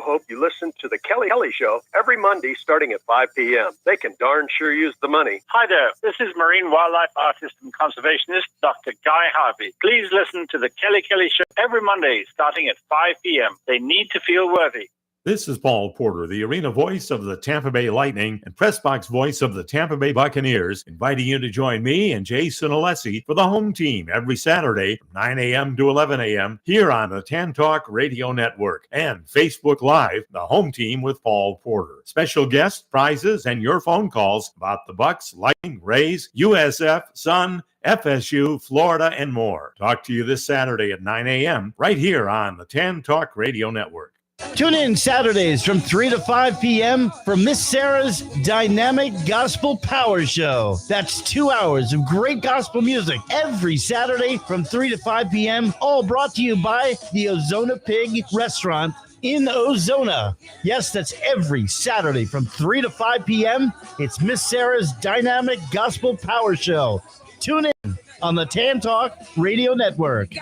hope you listen to the Kelly Show every Monday starting at 5 p.m. They can darn sure use the money. Hi there. This is marine wildlife artist and conservationist Dr. Guy Harvey. Please listen to the Kelly Show every Monday starting at 5 p.m. They need to feel worthy. This is Paul Porter, the arena voice of the Tampa Bay Lightning and press box voice of the Tampa Bay Buccaneers, inviting you to join me and Jason Alessi for the home team every Saturday from 9 a.m. to 11 a.m. here on the Tan Talk Radio Network and Facebook Live, the home team with Paul Porter. Special guests, prizes, and your phone calls about the Bucs, Lightning, Rays, USF, Sun, FSU, Florida, and more. Talk to you this Saturday at 9 a.m. right here on the Tan Talk Radio Network. Tune in Saturdays from 3 to 5 p.m. for Miss Sarah's Dynamic Gospel Power Show. That's 2 hours of great gospel music every Saturday from 3 to 5 p.m. All brought to you by the Ozona Pig Restaurant in Ozona. Yes, that's every Saturday from 3 to 5 p.m. It's Miss Sarah's Dynamic Gospel Power Show. Tune in on the Tan Talk Radio Network.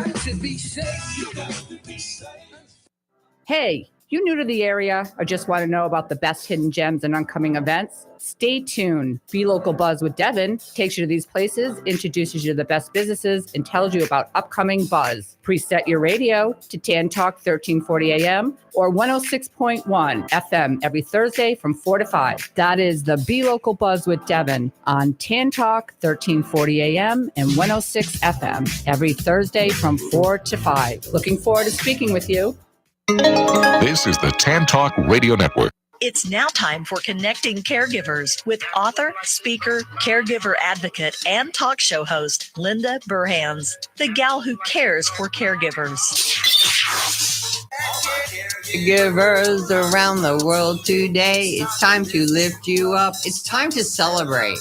Hey, you new to the area or just want to know about the best hidden gems and upcoming events? Stay tuned. Be Local Buzz with Devin takes you to these places, introduces you to the best businesses, and tells you about upcoming buzz. Preset your radio to Tan Talk 1340 AM or 106.1 FM every Thursday from 4 to 5. That is the Be Local Buzz with Devin on Tan Talk 1340 AM and 106 FM every Thursday from 4 to 5. Looking forward to speaking with you. This is the Tan Talk Radio Network. It's now time for Connecting Caregivers with author, speaker, caregiver advocate, and talk show host Linda Burhans, the gal who cares for caregivers. Caregivers around the world today, it's time to lift you up. It's time to celebrate.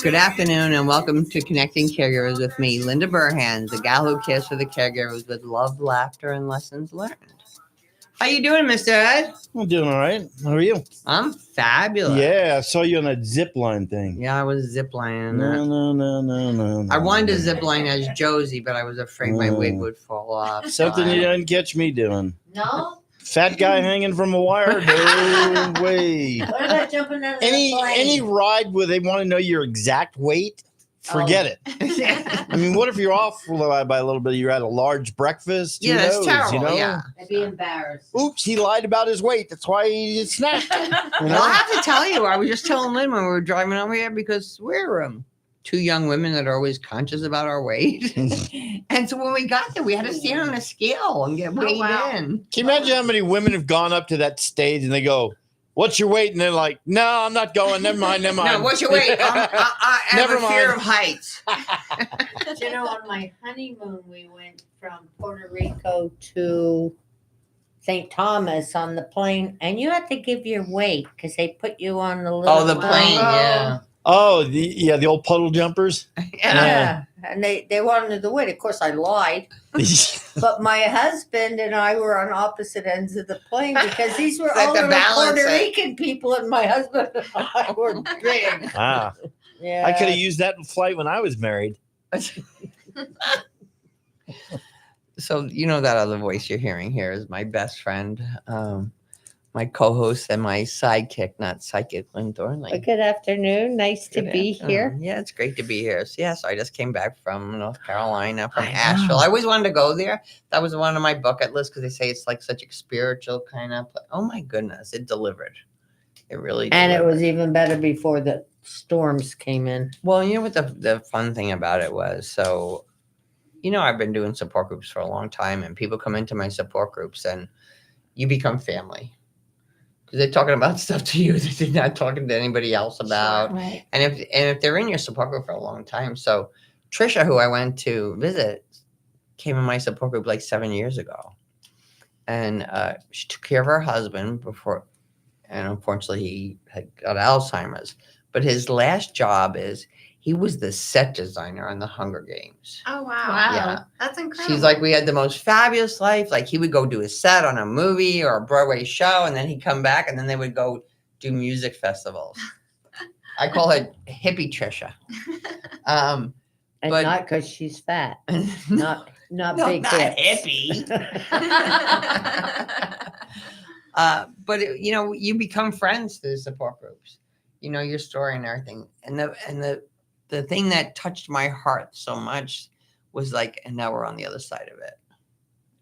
Good afternoon and welcome to Connecting Caregivers with me, Linda Burhans, the gal who cares for the caregivers with love, laughter, and lessons learned. How you doing, Mr. Ed? I'm doing all right. How are you? I'm fabulous. Yeah, I saw you on that zip line thing. Yeah, I was zip lining. No. I wanted to zip line as Josie, but I was afraid my wig would fall off. Something you didn't catch me doing. No? Fat guy hanging from a wire? No way. What about jumping out of the plane? Any ride where they want to know your exact weight? Forget it. I mean, what if you're off by a little bit? You're at a large breakfast. Yeah, that's terrible. You know? Yeah. I'd be embarrassed. Oops, he lied about his weight. That's why he snapped. You know? Well, I have to tell you, I was just telling Lynn when we were driving over here because we're two young women that are always conscious about our weight. And so when we got there, we had to stand on a scale and get weighed in. Can you imagine how many women have gone up to that stage and they go, "What's your weight?" And they're like, "No, I'm not going. Never mind. No, what's your weight? I have a fear of heights." You know, on my honeymoon, we went from Puerto Rico to St. Thomas on the plane, and you had to give your weight because they put you on the little. Oh, the plane, yeah. Oh, the old puddle jumpers. Yeah. And they wanted the weight. Of course, I lied. But my husband and I were on opposite ends of the plane because these were all the Puerto Rican people, and my husband and I were big. Ah. Yeah. I could have used that flight when I was married. So, you know, that other voice you're hearing here is my best friend, my co-host and my sidekick, not psychic, Lynn Thornley. Good afternoon. Nice to be here. Yeah, it's great to be here. So, so I just came back from North Carolina, from Asheville. I always wanted to go there. That was one of my bucket lists because they say it's like such a spiritual kind of place. Oh, my goodness. It delivered. It really delivered. And it was even better before the storms came in. Well, you know what the fun thing about it was? So, you know, I've been doing support groups for a long time, and people come into my support groups and you become family. Because they're talking about stuff to you that they're not talking to anybody else about. Sure, right. And if they're in your support group for a long time. So Trisha, who I went to visit, came in my support group like 7 years ago. And she took care of her husband before, and unfortunately he had got Alzheimer's. But his last job is he was the set designer on the Hunger Games. Oh, wow. Yeah. That's incredible. She's like, we had the most fabulous life. Like, he would go do a set on a movie or a Broadway show, and then he'd come back, and then they would go do music festivals. I call her hippie Trisha. And not because she's fat. Not no, big not hips. hippie. But you become friends through the support groups. You know your story and everything. And the thing that touched my heart so much was like, and now we're on the other side of it.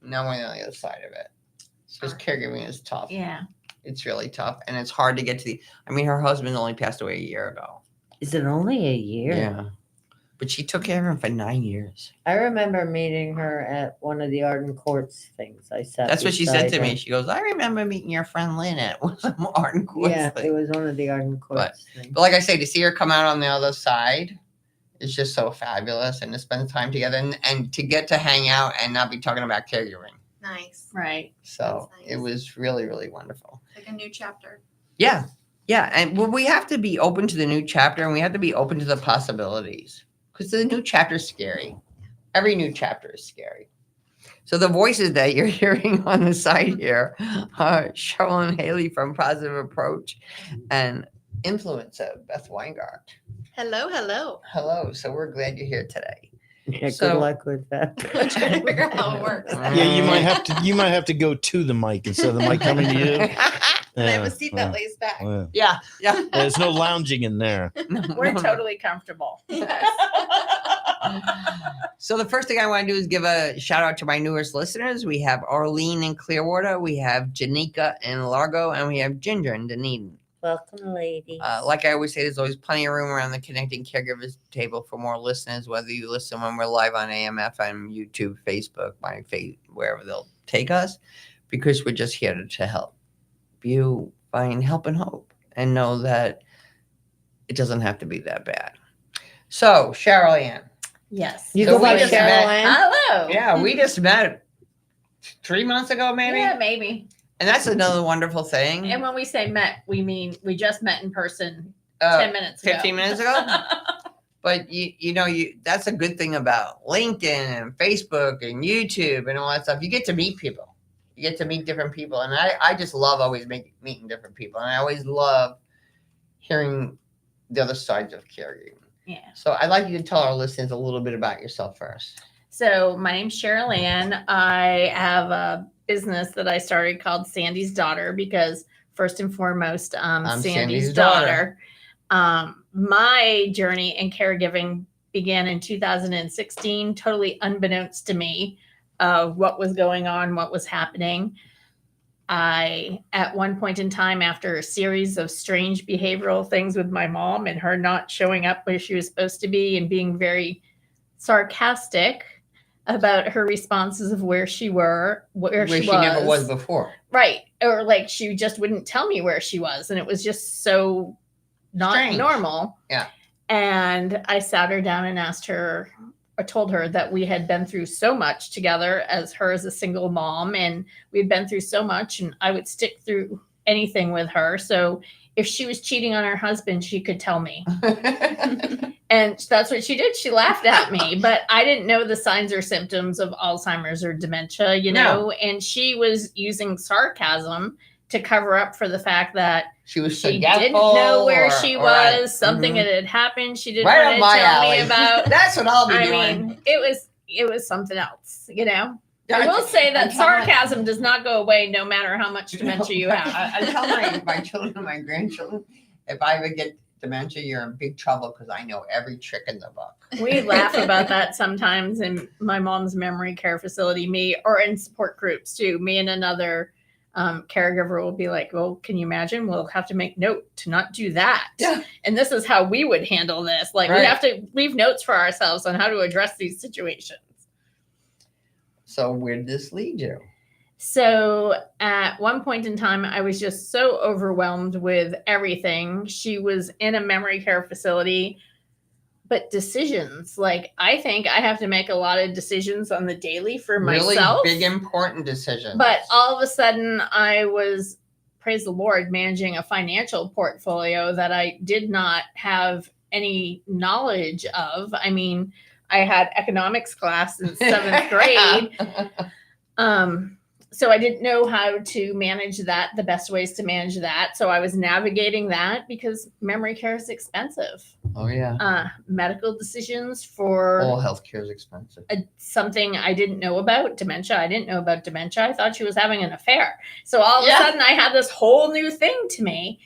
Now we're on the other side of it. Because caregiving is tough. Yeah. It's really tough. And it's hard to get to her husband only passed away a year ago. Is it only a year? Yeah. But she took care of him for 9 years. I remember meeting her at one of the Arden Courts things. That's what she said to me. She goes, I remember meeting your friend Lynn at one of the Arden Courts thing. It was one of the Arden Courts things. But like I say, to see her come out on the other side is just so fabulous. And to spend time together and to get to hang out and not be talking about caregiving. Nice. Right. So nice. It was really, really wonderful. Like a new chapter. Yeah. Yeah. And we have to be open to the new chapter and we have to be open to the possibilities. Because the new chapter is scary. Every new chapter is scary. So the voices that you're hearing on the side here are CherylAnn Haley from Positive Approach and influencer Beth Weingart. Hello, hello. Hello. So we're glad you're here today. Yeah, good luck with that. I'm trying to figure out how it works. Yeah, you might have to go to the mic instead of the mic coming to you. I have a seat that lays back. Yeah. There's no lounging in there. We're totally comfortable. So the first thing I want to do is give a shout out to my newest listeners. We have Arlene in Clearwater, we have Janika in Largo, and we have Ginger in Dunedin. Welcome, ladies. Like I always say, there's always plenty of room around the Connecting Caregivers table for more listeners, whether you listen when we're live on AM, FM, YouTube, Facebook, wherever they'll take us, because we're just here to help you find help and hope and know that it doesn't have to be that bad. So, CherylAnn. Yes. You go by CherylAnn? Hello. Yeah, we just met 3 months ago, maybe? Yeah, maybe. And that's another wonderful thing. And when we say met, we mean we just met in person 10 minutes ago. 15 minutes ago? But that's a good thing about LinkedIn and Facebook and YouTube and all that stuff. You get to meet people. You get to meet different people. And I just love always meeting different people. And I always love hearing the other sides of caregiving. Yeah. So I'd like you to tell our listeners a little bit about yourself first. So my name's CherylAnn. I have a business that I started called Sandy's Daughter because first and foremost, I'm Sandy's daughter. My journey in caregiving began in 2016, totally unbeknownst to me of what was going on, what was happening. I, at one point in time, after a series of strange behavioral things with my mom and her not showing up where she was supposed to be and being very sarcastic about her responses of where she was. Never was before. Right. Or like she just wouldn't tell me where she was. And it was just so not strange. Normal. Yeah. And I sat her down and I told her that we had been through so much together as a single mom, and we'd been through so much, and I would stick through anything with her. So if she was cheating on her husband, she could tell me. And that's what she did. She laughed at me, but I didn't know the signs or symptoms of Alzheimer's or dementia, No. and she was using sarcasm to cover up for the fact that she didn't know where she was, something that had happened. She didn't want to tell me about. That's what I'll be doing. I mean, it was something else, I will say that sarcasm does not go away no matter how much dementia you have. I tell my children and my grandchildren, if I ever get dementia, you're in big trouble because I know every trick in the book. We laugh about that sometimes in my mom's memory care facility, or in support groups too. Me and another caregiver will be like, well, can you imagine? We'll have to make note to not do that. Yeah. And this is how we would handle this. Like we have to leave notes for ourselves on how to address these situations. So where did this lead you? So at one point in time, I was just so overwhelmed with everything. She was in a memory care facility, but decisions, like I think I have to make a lot of decisions on the daily for myself. Really big, important decisions. But all of a sudden I was, praise the Lord, managing a financial portfolio that I did not have any knowledge of. I mean, I had economics class in 7th grade. so I didn't know how to manage that, the best ways to manage that. So I was navigating that because memory care is expensive. Oh, yeah. Medical decisions for all healthcare is expensive. Something I didn't know about, dementia. I didn't know about dementia. I thought she was having an affair. So all of a sudden I had this whole new thing to me,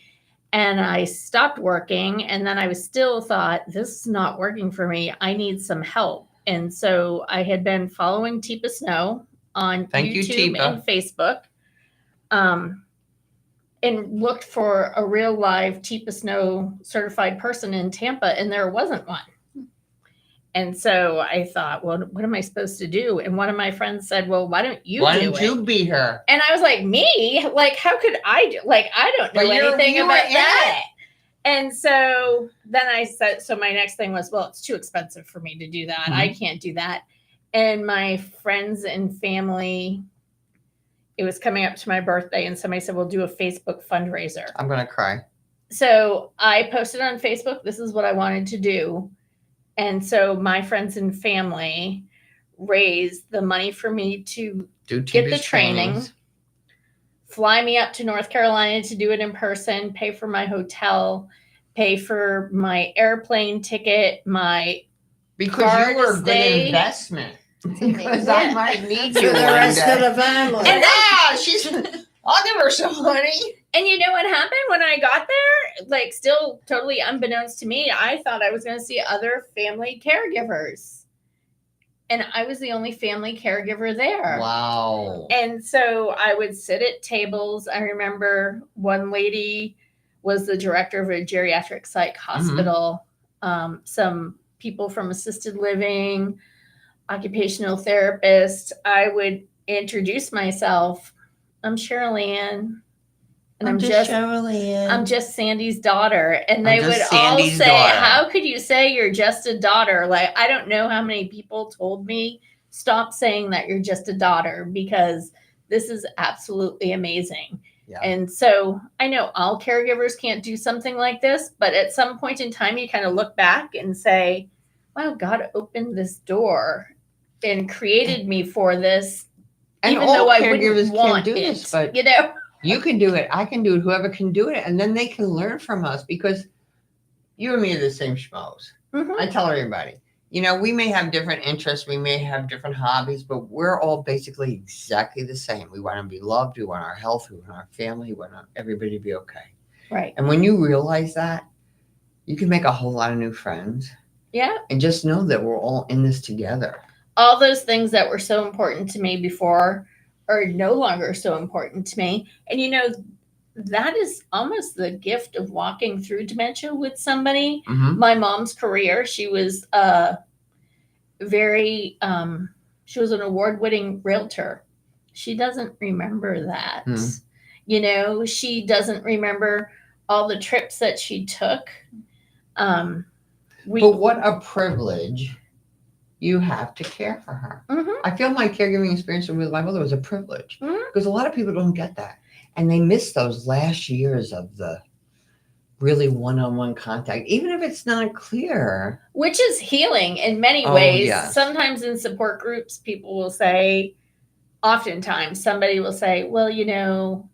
and I stopped working. And then I was still thought, this is not working for me. I need some help. And so I had been following Teepa Snow on YouTube and Facebook, and looked for a real live Teepa Snow certified person in Tampa, and there wasn't one. And so I thought, well, what am I supposed to do? And one of my friends said, well, why don't you be her? And I was like, me? Like, how could I do? Like, I don't know anything about that. And so then I said, so my next thing was, well, it's too expensive for me to do that. Mm-hmm. I can't do that. And my friends and family, it was coming up to my birthday, and somebody said, we'll do a Facebook fundraiser. I'm going to cry. So I posted on Facebook, this is what I wanted to do. And so my friends and family raised the money for me to get the training, fly me up to North Carolina to do it in person, pay for my hotel, pay for my airplane ticket, because you were a good investment. Because I might need you for the rest of the family. And I'll give her some money. And you know what happened when I got there? Like, still totally unbeknownst to me, I thought I was going to see other family caregivers. And I was the only family caregiver there. Wow. And so I would sit at tables. I remember one lady was the director of a geriatric psych hospital. Mm-hmm. Some people from assisted living, occupational therapist. I would introduce myself. I'm CherylAnn. And I'm just CherylAnn. I'm just Sandy's daughter. And they would all say, how could you say you're just a daughter? Like, I don't know how many people told me, stop saying that you're just a daughter, because this is absolutely amazing. Yeah. And so I know all caregivers can't do something like this, but at some point in time, you kind of look back and say, wow, God opened this door and created me for this. And even though I wouldn't want do it, this, but you know, you can do it. I can do it. Whoever can do it. And then they can learn from us, because you and me are the same schmoes. Mm-hmm. I tell everybody, you know, we may have different interests. We may have different hobbies, but we're all basically exactly the same. We want to be loved. We want our health. We want our family. We want everybody to be okay. Right. And when you realize that, you can make a whole lot of new friends. Yeah. And just know that we're all in this together. All those things that were so important to me before are no longer so important to me. And, you know, that is almost the gift of walking through dementia with somebody. Mm-hmm. My mom's career, she was she was an award-winning realtor. She doesn't remember that. Mm-hmm. You know, she doesn't remember all the trips that she took. But what a privilege you have to care for her. Mm-hmm. I feel my caregiving experience with my mother was a privilege, because a lot of people don't get that. And they miss those last years of the really one-on-one contact, even if it's not clear. Which is healing in many ways. Yes. Sometimes in support groups, people will say, oftentimes somebody will say, well, you know,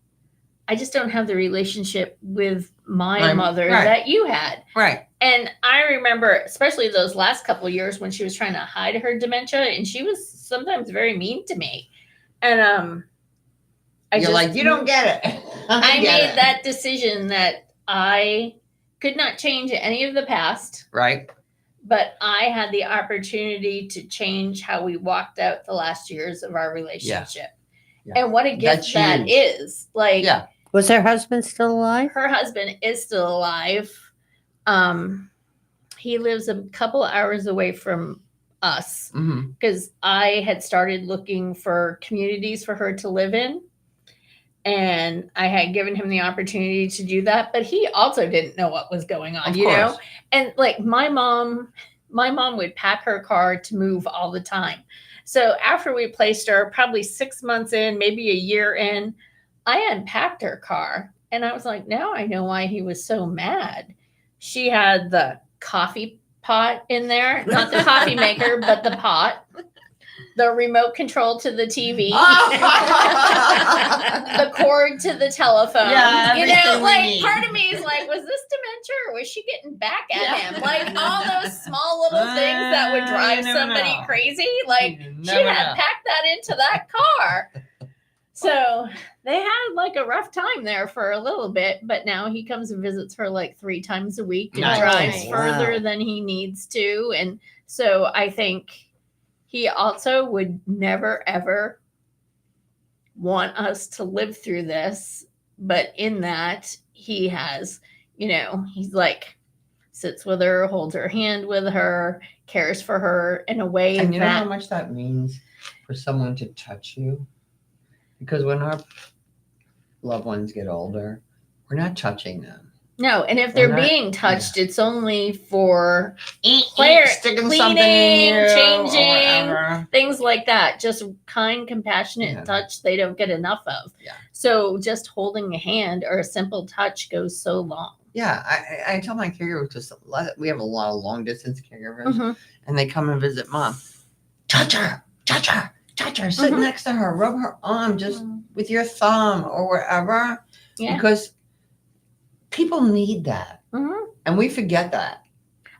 I just don't have the relationship with my mother that you had. Right. And I remember, especially those last couple of years when she was trying to hide her dementia, and she was sometimes very mean to me. And you don't get it. I made that decision that I could not change any of the past. Right. But I had the opportunity to change how we walked out the last years of our relationship. Yeah. And what a gift that is. Like, yeah. Was her husband still alive? Her husband is still alive. He lives a couple hours away from us, because I had started looking for communities for her to live in. And I had given him the opportunity to do that, but he also didn't know what was going on, you know? And like my mom would pack her car to move all the time. So after we placed her, probably 6 months in, maybe a year in, I unpacked her car, and I was like, now I know why he was so mad. She had the coffee pot in there, not the coffee maker, but the pot. the remote control to the TV, the cord to the telephone. Yeah, you know, like need. part of me is like, was this dementia or was she getting back at him? Like all those small little things that would drive somebody crazy. Like she had packed that into that car. So they had like a rough time there for a little bit, but now he comes and visits her like 3 times a week and drives further than he needs to. And so I think he also would never, ever want us to live through this. But in that, he has, you know, he's like sits with her, holds her hand with her, cares for her in a way. And you know how much that means for someone to touch you? Because when our loved ones get older, we're not touching them. No, and if they're being touched, it's only for sticking something in you, changing, things like that. Just kind, compassionate touch they don't get enough of. Yeah. So just holding a hand or a simple touch goes so long. Yeah, I tell my caregivers, we have a lot of long distance caregivers, and they come and visit mom. Touch her, touch her. Touch her, sit next to her, rub her arm just with your thumb or wherever. Yeah. Because people need that. And we forget that.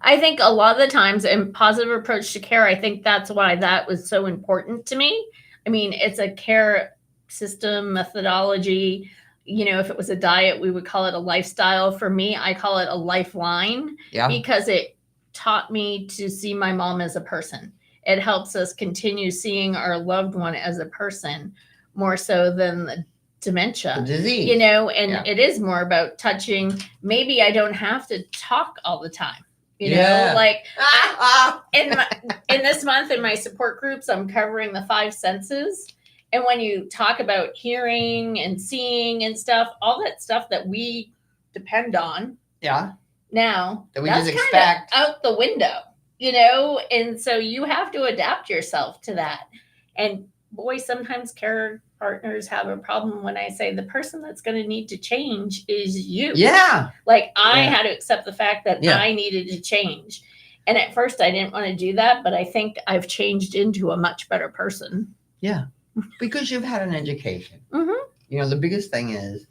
I think a lot of the times in positive approach to care, I think that's why that was so important to me. I mean, it's a care system methodology. You know, if it was a diet, we would call it a lifestyle. For me, I call it a lifeline because it taught me to see my mom as a person. It helps us continue seeing our loved one as a person more so than the dementia, the disease. You know, and it is more about touching. Maybe I don't have to talk all the time. You know, like in this month in my support groups, I'm covering the 5 senses. And when you talk about hearing and seeing and stuff, all that stuff that we depend on. Yeah. Now that we just expect out the window. You know, and so you have to adapt yourself to that. And boy, sometimes care partners have a problem when I say the person that's going to need to change is you. Yeah. Like I had to accept the fact that I needed to change. And at first I didn't want to do that, but I think I've changed into a much better person. Yeah. Because you've had an education. You know, the biggest thing is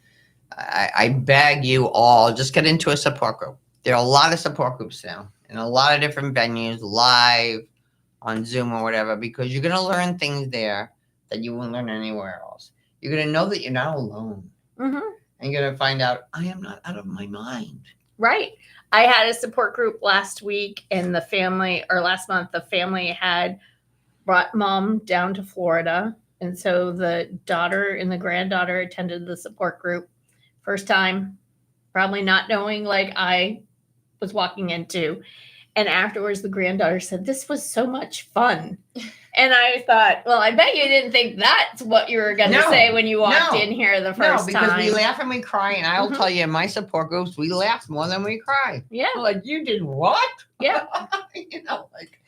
I beg you all, just get into a support group. There are a lot of support groups now. In a lot of different venues, live, on Zoom or whatever, because you're going to learn things there that you won't learn anywhere else. You're going to know that you're not alone. And you're going to find out, I am not out of my mind. Right. I had a support group last week and last month, the family had brought mom down to Florida. And so the daughter and the granddaughter attended the support group. First time, probably not knowing like I was walking into. And afterwards, the granddaughter said, "This was so much fun." And I thought, well, I bet you didn't think that's what you were going to say when you walked in here the first time. No, because we laugh and we cry. And I'll tell you, in my support groups, we laugh more than we cry. Yeah. Like, you did what? Yeah. You know, like,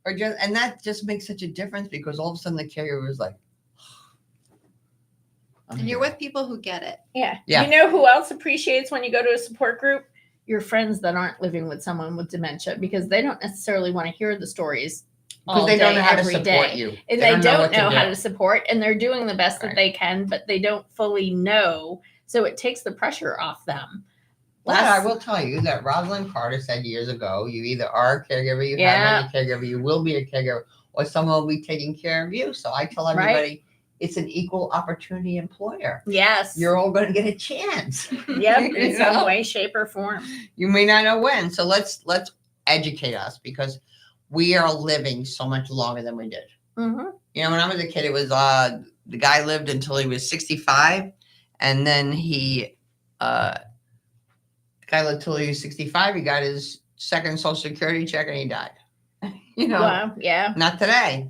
or just, and that just makes such a difference because all of a sudden the caregiver is like, and you're with people who get it. Yeah. You know who else appreciates when you go to a support group? Your friends that aren't living with someone with dementia, because they don't necessarily want to hear the stories all they day, don't know how every to support day. you. And they don't know how to support, and they're doing the best that they can, but they don't fully know. So it takes the pressure off them. I will tell you that Rosalind Carter said years ago, you either are a caregiver, you have been a caregiver, you will be a caregiver, or someone will be taking care of you. So I tell everybody, it's an equal opportunity employer. Yes. You're all going to get a chance. Yep, in some way, shape, or form. You may not know when. So let's educate us, because we are living so much longer than we did. You know, when I was a kid, it was the guy lived until he was 65, and then the guy lived till he was 65. He got his second Social Security check and he died. You know, not today.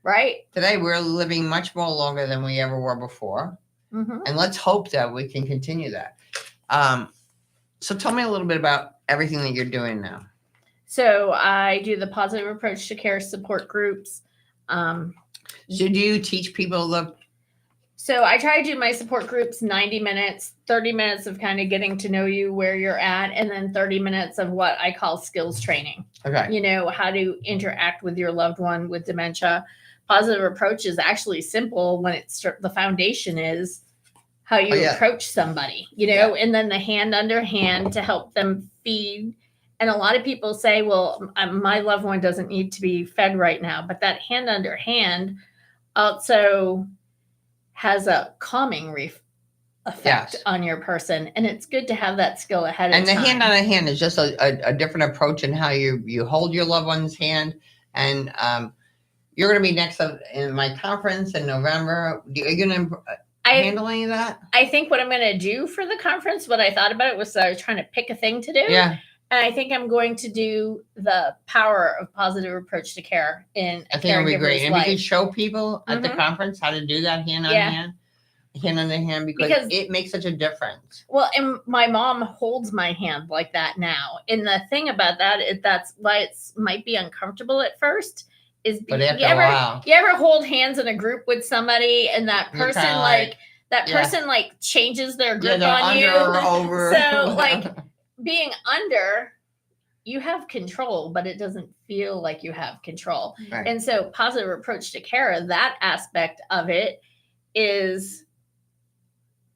Right. Today, we're living much more longer than we ever were before. And let's hope that we can continue that. So tell me a little bit about everything that you're doing now. So I do the positive approach to care support groups. So do you teach people So I try to do my support groups 90 minutes, 30 minutes of kind of getting to know you where you're at, and then 30 minutes of what I call skills training. Okay. You know, how to interact with your loved one with dementia. positive approach is actually simple when it's the foundation is how you approach somebody, and then the hand under hand to help them feed. And a lot of people say, well, my loved one doesn't need to be fed right now, but that hand under hand also has a calming effect on your person. And it's good to have that skill ahead of time. And the hand on a hand is just a different approach in how you hold your loved one's hand. And you're going to be next in my conference in November. Are you going to handle any of that? I think what I'm going to do for the conference, what I thought about it was I was trying to pick a thing to do. Yeah. And I think I'm going to do the power of positive approach to care in a caregiver's life. I think it would be great. And we could show people at the conference how to do that hand on hand on the hand, because it makes such a difference. Well, and my mom holds my hand like that now. And the thing about that is that's why it might be uncomfortable at first. But after a while. You ever hold hands in a group with somebody and that person person changes their grip on you? Or over. So being under, you have control, but it doesn't feel like you have control. Right. And so positive approach to care, that aspect of it is,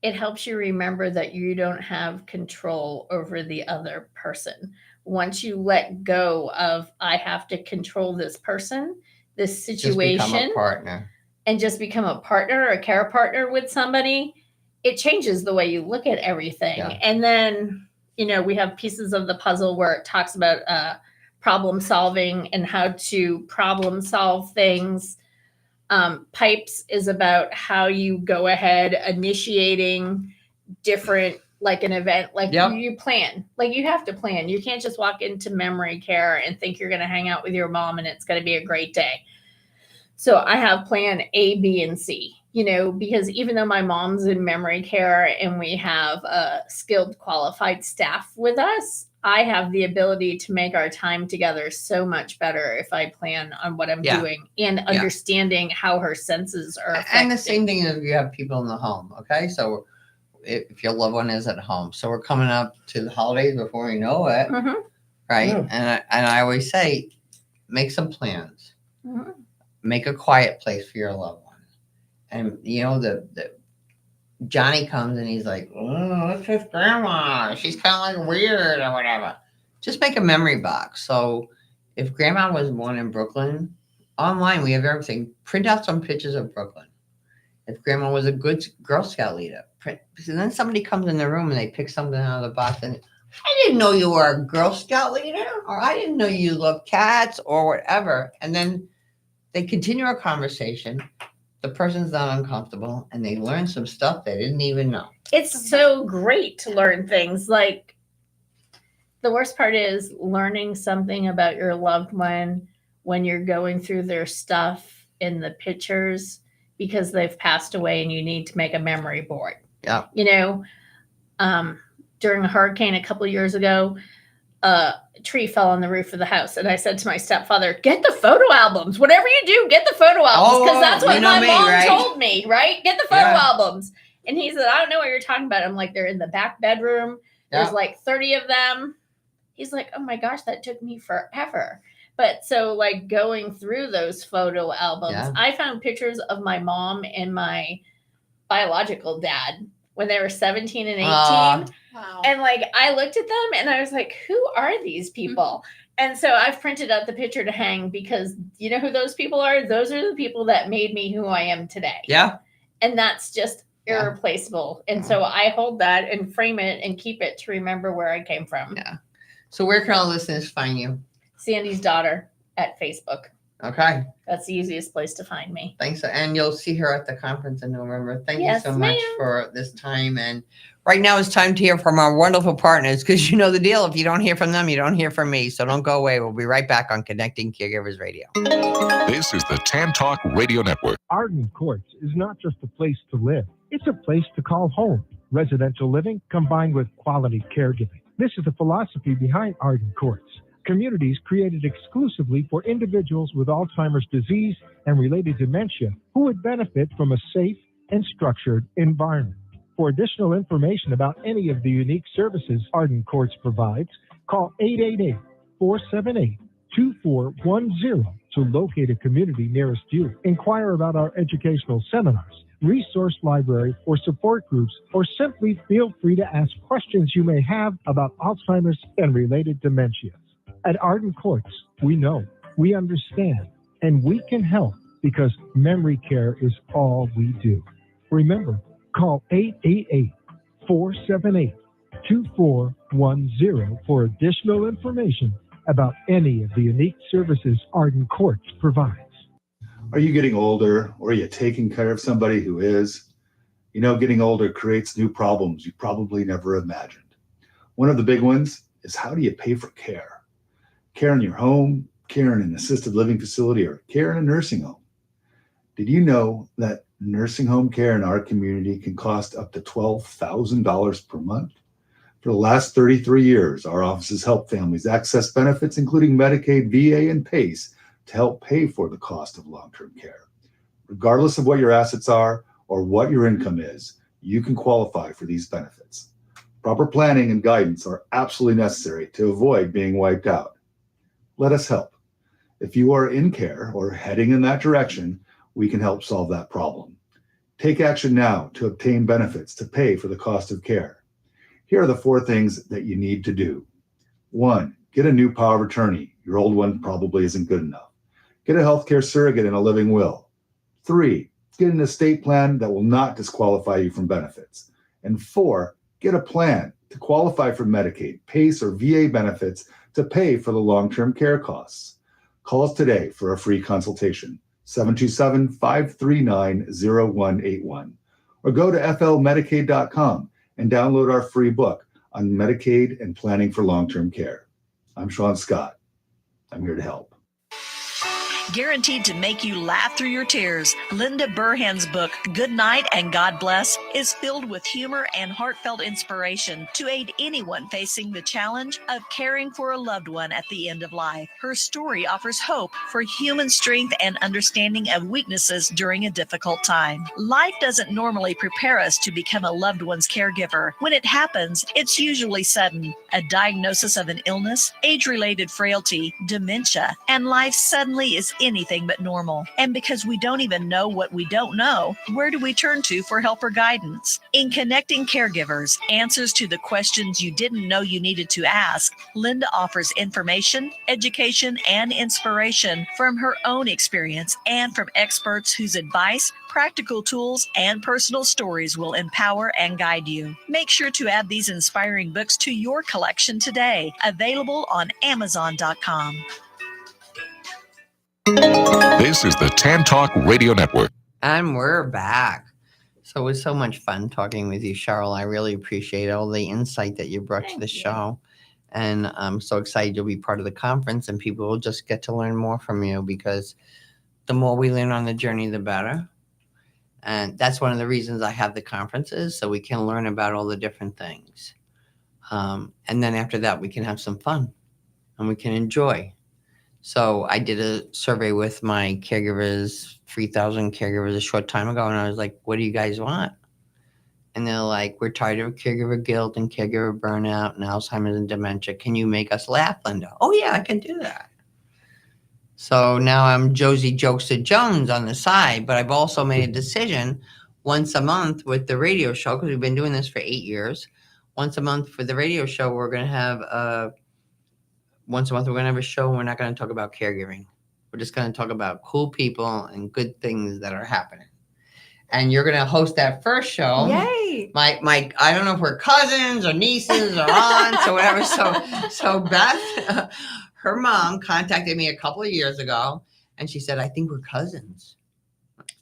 it helps you remember that you don't have control over the other person. Once you let go of, I have to control this person, this situation, just become a partner. And just become a partner or a care partner with somebody, it changes the way you look at everything. Yeah. And then, we have pieces of the puzzle where it talks about problem solving and how to problem solve things. Pipes is about how you go ahead initiating different, like an event, you plan, you have to plan. You can't just walk into memory care and think you're going to hang out with your mom and it's going to be a great day. So I have plan A, B, and C, because even though my mom's in memory care and we have a skilled, qualified staff with us, I have the ability to make our time together so much better if I plan on what I'm doing and understanding how her senses are affected. And the same thing if you have people in the home, okay? So if your loved one is at home. So we're coming up to the holidays before we know it, right? Yeah. And I always say, make some plans. Make a quiet place for your loved one. And, the Johnny comes and he's like, oh, that's his grandma. She's kind of weird or whatever. Just make a memory box. So if grandma was born in Brooklyn, online we have everything. Print out some pictures of Brooklyn. If grandma was a good Girl Scout leader, so then somebody comes in the room and they pick something out of the box and I didn't know you were a Girl Scout leader, or I didn't know you love cats or whatever. And then they continue a conversation. The person's not uncomfortable and they learn some stuff they didn't even know. It's so great to learn things. Like, the worst part is learning something about your loved one when you're going through their stuff in the pictures because they've passed away and you need to make a memory board. Yeah. During a hurricane a couple of years ago, a tree fell on the roof of the house. And I said to my stepfather, get the photo albums. Whatever you do, get the photo albums. Because that's what my mom told me, right? Get the photo albums. And he said, I don't know what you're talking about. I'm like, they're in the back bedroom. There's like 30 of them. He's like, oh my gosh, that took me forever. But so going through those photo albums, I found pictures of my mom and my biological dad when they were 17 and 18. Wow. And I looked at them and I was like, who are these people? And so I've printed out the picture to hang because you know who those people are? Those are the people that made me who I am today. Yeah. And that's just irreplaceable. And so I hold that and frame it and keep it to remember where I came from. Yeah. So where can our listeners find you? Sandy's Daughter at Facebook. Okay. That's the easiest place to find me. Thanks. And you'll see her at the conference in November. Thank you so much for this time. And right now it's time to hear from our wonderful partners because you know the deal. If you don't hear from them, you don't hear from me. So don't go away. We'll be right back on Connecting Caregivers Radio. This is the Tan Talk Radio Network. Arden Courts is not just a place to live. It's a place to call home. Residential living combined with quality caregiving. This is the philosophy behind Arden Courts. Communities created exclusively for individuals with Alzheimer's disease and related dementia who would benefit from a safe and structured environment. For additional information about any of the unique services Arden Courts provides, call 888-478-2410 to locate a community nearest you. Inquire about our educational seminars, resource library, or support groups, or simply feel free to ask questions you may have about Alzheimer's and related dementias. At Arden Courts, we know, we understand, and we can help because memory care is all we do. Remember, call 888-478-2410 for additional information about any of the unique services Arden Courts provides. Are you getting older, or are you taking care of somebody who is? You know, getting older creates new problems you probably never imagined. One of the big ones is, how do you pay for care? Care in your home, care in an assisted living facility, or care in a nursing home. Did you know that nursing home care in our community can cost up to $12,000 per month? For the last 33 years, our offices help families access benefits, including Medicaid, VA, and PACE, to help pay for the cost of long-term care. Regardless of what your assets are or what your income is, you can qualify for these benefits. Proper planning and guidance are absolutely necessary to avoid being wiped out. Let us help. If you are in care or heading in that direction, we can help solve that problem. Take action now to obtain benefits to pay for the cost of care. Here are the 4 things that you need to do. 1, get a new power of attorney. Your old one probably isn't good enough. Get a healthcare surrogate and a living will. 3, get an estate plan that will not disqualify you from benefits. And 4, get a plan to qualify for Medicaid, PACE, or VA benefits to pay for the long-term care costs. Call us today for a free consultation, 727-539-0181, or go to flmedicaid.com and download our free book on Medicaid and planning for long-term care. I'm Sean Scott. I'm here to help. Guaranteed to make you laugh through your tears, Linda Burhan's book, Good Night and God Bless, is filled with humor and heartfelt inspiration to aid anyone facing the challenge of caring for a loved one at the end of life. Her story offers hope for human strength and understanding of weaknesses during a difficult time. Life doesn't normally prepare us to become a loved one's caregiver. When it happens, it's usually sudden. A diagnosis of an illness, age-related frailty, dementia, and life suddenly is anything but normal. And because we don't even know what we don't know, where do we turn to for help or guidance? In Connecting Caregivers, Answers to the Questions You Didn't Know You Needed to Ask, Linda offers information, education, and inspiration from her own experience and from experts whose advice, practical tools, and personal stories will empower and guide you. Make sure to add these inspiring books to your collection today. Available on Amazon.com. This is the Tan Talk Radio Network. And we're back. So it was so much fun talking with you, Cheryl. I really appreciate all the insight that you brought to the show. And I'm so excited you'll be part of the conference, and people will just get to learn more from you, because the more we learn on the journey, the better. And that's one of the reasons I have the conferences, so we can learn about all the different things. And then after that, we can have some fun and we can enjoy. So I did a survey with my caregivers, 3,000 caregivers a short time ago. And I was like, what do you guys want? And they're like, we're tired of caregiver guilt and caregiver burnout and Alzheimer's and dementia. Can you make us laugh, Linda? Oh, yeah, I can do that. So now I'm Josie Jokester Jones on the side, but I've also made a decision once a month with the radio show, because we've been doing this for 8 years. Once a month for the radio show, we're going to have a show, and we're not going to talk about caregiving. We're just going to talk about cool people and good things that are happening. And you're going to host that first show. Yay! My, I don't know if we're cousins or nieces or aunts or whatever. So Beth, her mom contacted me a couple of years ago, and she said, I think we're cousins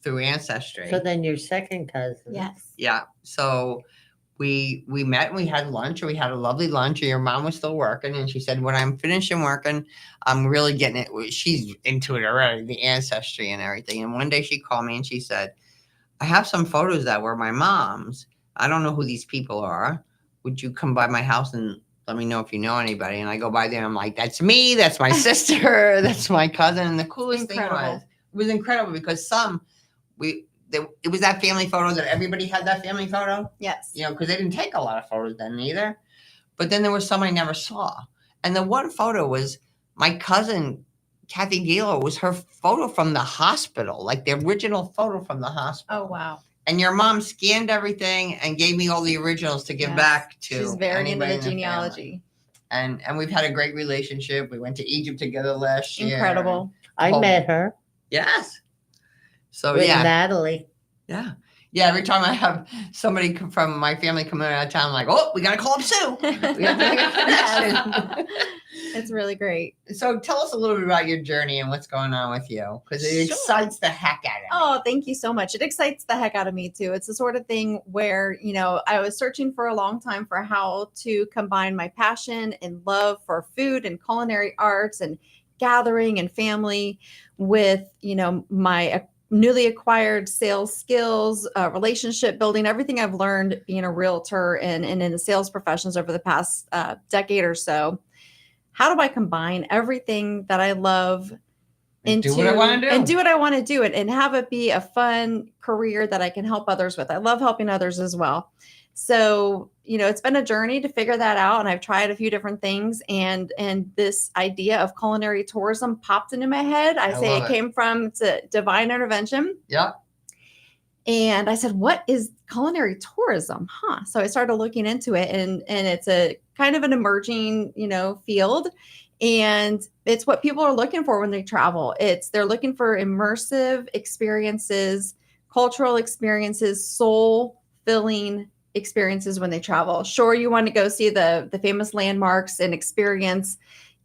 through ancestry. So then you're second cousin. Yes. Yeah. So we met and we had lunch, or we had a lovely lunch, and your mom was still working. And she said, when I'm finishing working, I'm really getting it. She's into it already, the ancestry and everything. And one day she called me and she said, I have some photos that were my mom's. I don't know who these people are. Would you come by my house and let me know if you know anybody? And I go by there and I'm like, that's me. That's my sister. That's my cousin. And the coolest thing was, it was incredible, because it was that family photo that everybody had, that family photo. Yes. You know, because they didn't take a lot of photos then either. But then there was some I never saw. And the one photo was my cousin Kathy Gilo was her photo from the hospital, like the original photo from the hospital. Oh, wow. And your mom scanned everything and gave me all the originals to give back to. She's very into anybody the in genealogy. And we've had a great relationship. We went to Egypt together last year. Incredible. I met her. Yes. So with yeah. Natalie. Yeah. Yeah, every time I have somebody from my family coming out of town, I'm like, oh, we got to call up Sue. We have to make a connection. It's really great. So tell us a little bit about your journey and what's going on with you, because it excites the heck out of me. Oh, thank you so much. It excites the heck out of me too. It's the sort of thing where, I was searching for a long time for how to combine my passion and love for food and culinary arts and gathering and family with, my newly acquired sales skills, relationship building, everything I've learned being a realtor and in the sales professions over the past decade or so. How do I combine everything that I love into do what I want to do and do what I want to do and have it be a fun career that I can help others with? I love helping others as well. So, it's been a journey to figure that out. And I've tried a few different things. And this idea of culinary tourism popped into my head. I say it came from divine intervention. Yeah. And I said, what is culinary tourism? So I started looking into it and it's a kind of an emerging, field. And it's what people are looking for when they travel. They're looking for immersive experiences, cultural experiences, soul filling experiences when they travel. Sure, you want to go see the famous landmarks and experience,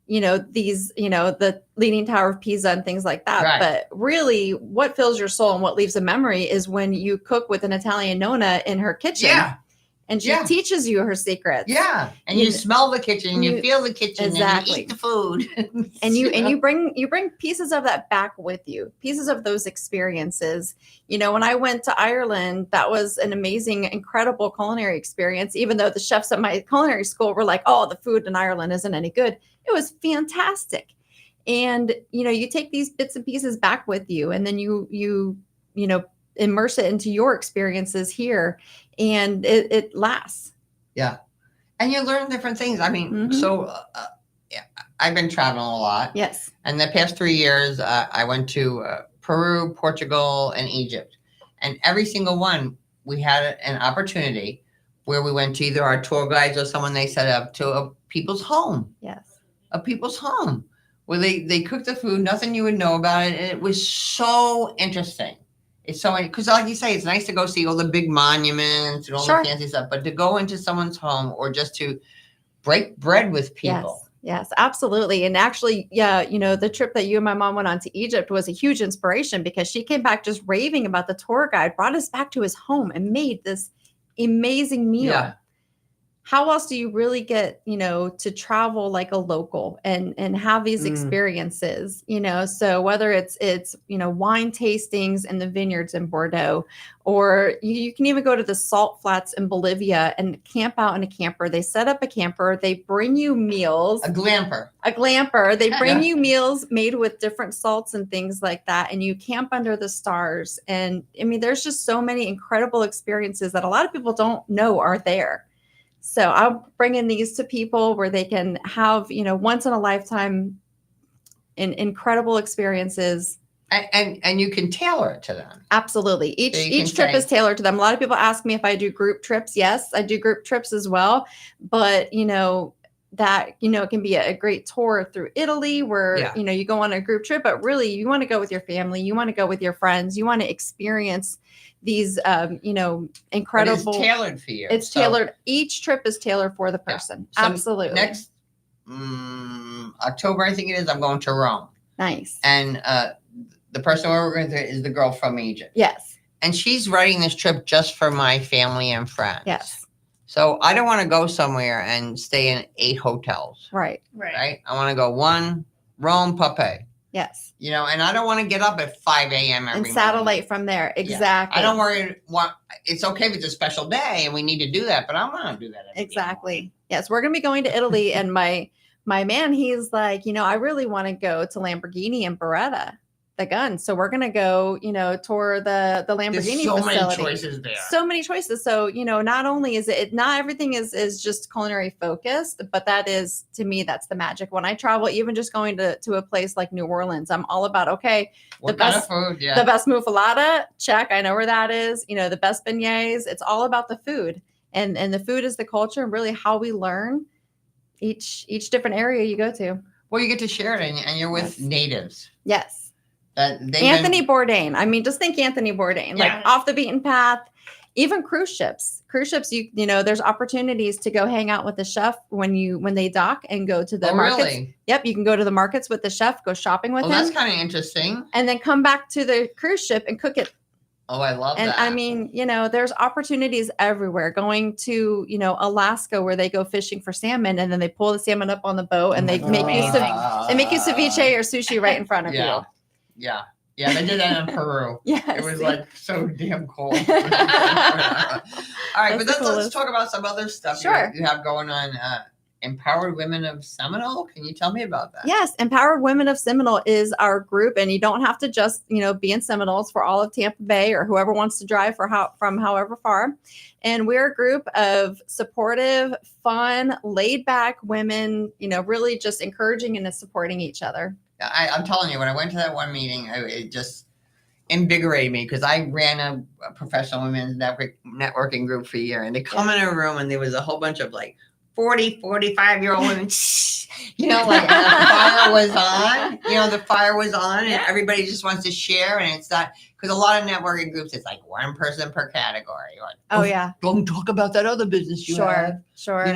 the Leaning Tower of Pisa and things like that. Right. But really what fills your soul and what leaves a memory is when you cook with an Italian nonna in her kitchen. Yeah. And she teaches you her secrets. Yeah. And you smell the kitchen, you feel the kitchen, exactly. and you eat the food. And you bring pieces of that back with you, pieces of those experiences. When I went to Ireland, that was an amazing, incredible culinary experience, even though the chefs at my culinary school were like, oh, the food in Ireland isn't any good. It was fantastic. And, you take these bits and pieces back with you, and then you immerse it into your experiences here, and it lasts. Yeah. And you learn different things. I mean, so I've been traveling a lot. Yes. And the past 3 years, I went to Peru, Portugal, and Egypt. And every single one, we had an opportunity where we went to either our tour guides or someone they set up to a people's home. Yes. A people's home where they cooked the food, nothing you would know about it. And it was so interesting. It's so, because like you say, it's nice to go see all the big monuments and all the fancy stuff, but to go into someone's home or just to break bread with people. Yes, absolutely. And actually, the trip that you and my mom went on to Egypt was a huge inspiration because she came back just raving about the tour guide, brought us back to his home and made this amazing meal. Yeah. How else do you really get, to travel like a local and have these experiences, so whether it's, wine tastings in the vineyards in Bordeaux, or you can even go to the salt flats in Bolivia and camp out in a camper. They set up a camper. They bring you meals. A glamper. They bring you meals made with different salts and things like that. And you camp under the stars. And I mean, there's just so many incredible experiences that a lot of people don't know are there. So I'll bring in these to people where they can have, once in a lifetime incredible experiences. And you can tailor it to them. Absolutely. Each trip is tailored to them. A lot of people ask me if I do group trips. Yes, I do group trips as well. But, that, it can be a great tour through Italy where, you go on a group trip, but really you want to go with your family. You want to go with your friends. You want to experience these, incredible. But it's tailored for you. It's tailored. Each trip is tailored for the person. So absolutely. Next October, I think it is, I'm going to Rome. Nice. And the person we're going to is the girl from Egypt. Yes. And she's writing this trip just for my family and friends. Yes. So I don't want to go somewhere and stay in 8 hotels. Right. Right. I want to go one, Rome, Pompeii. Yes. And I don't want to get up at 5 a.m. every and satellite from there. Exactly. I don't want. It's okay if it's a special day and we need to do that, but I don't want to do that. Exactly. Yes, we're going to be going to Italy, and my man, he's like, I really want to go to Lamborghini and Beretta. the guns. So we're going to go, tour the Lamborghini There's so facility. many choices there. So many choices. So, not only is it, not everything is just culinary focused, but that is, to me, that's the magic. When I travel, even just going to a place like New Orleans, I'm all about, okay, what kind of food? Yeah. The best muffaletta, check. I know where that is. The best beignets. It's all about the food. And the food is the culture and really how we learn each different area you go to. Well, you get to share it and you're with natives. Yes. Anthony Bourdain. I mean, just think Anthony Bourdain, like off the beaten path. Even cruise ships. There's opportunities to go hang out with the chef when they dock and go to the markets. Really? Yep, you can go to the markets with the chef, go shopping with him. That's kind of interesting. And then come back to the cruise ship and cook it. Oh, I love that. And I mean, there's opportunities everywhere. Going to, Alaska where they go fishing for salmon and then they pull the salmon up on the boat and they make you ceviche or sushi right in front of you. Yeah. Yeah, they did that in Peru. Yes. It was like so damn cool. All right, but let's talk about some other stuff Sure. you have going on. Empowered Women of Seminole. Can you tell me about that? Yes, Empowered Women of Seminole is our group, and you don't have to just be in Seminole. It's for all of Tampa Bay or whoever wants to drive from however far. And we're a group of supportive, fun, laid back women. Really just encouraging and supporting each other. I'm telling you, when I went to that one meeting, it just invigorated me because I ran a professional women's networking group for a year, and they come in a room and there was a whole bunch of like 40, 45-year-old women, and the fire was on, and everybody just wants to share. And it's not, because a lot of networking groups, it's like one person per category. Like, don't talk about that other business you have. Sure.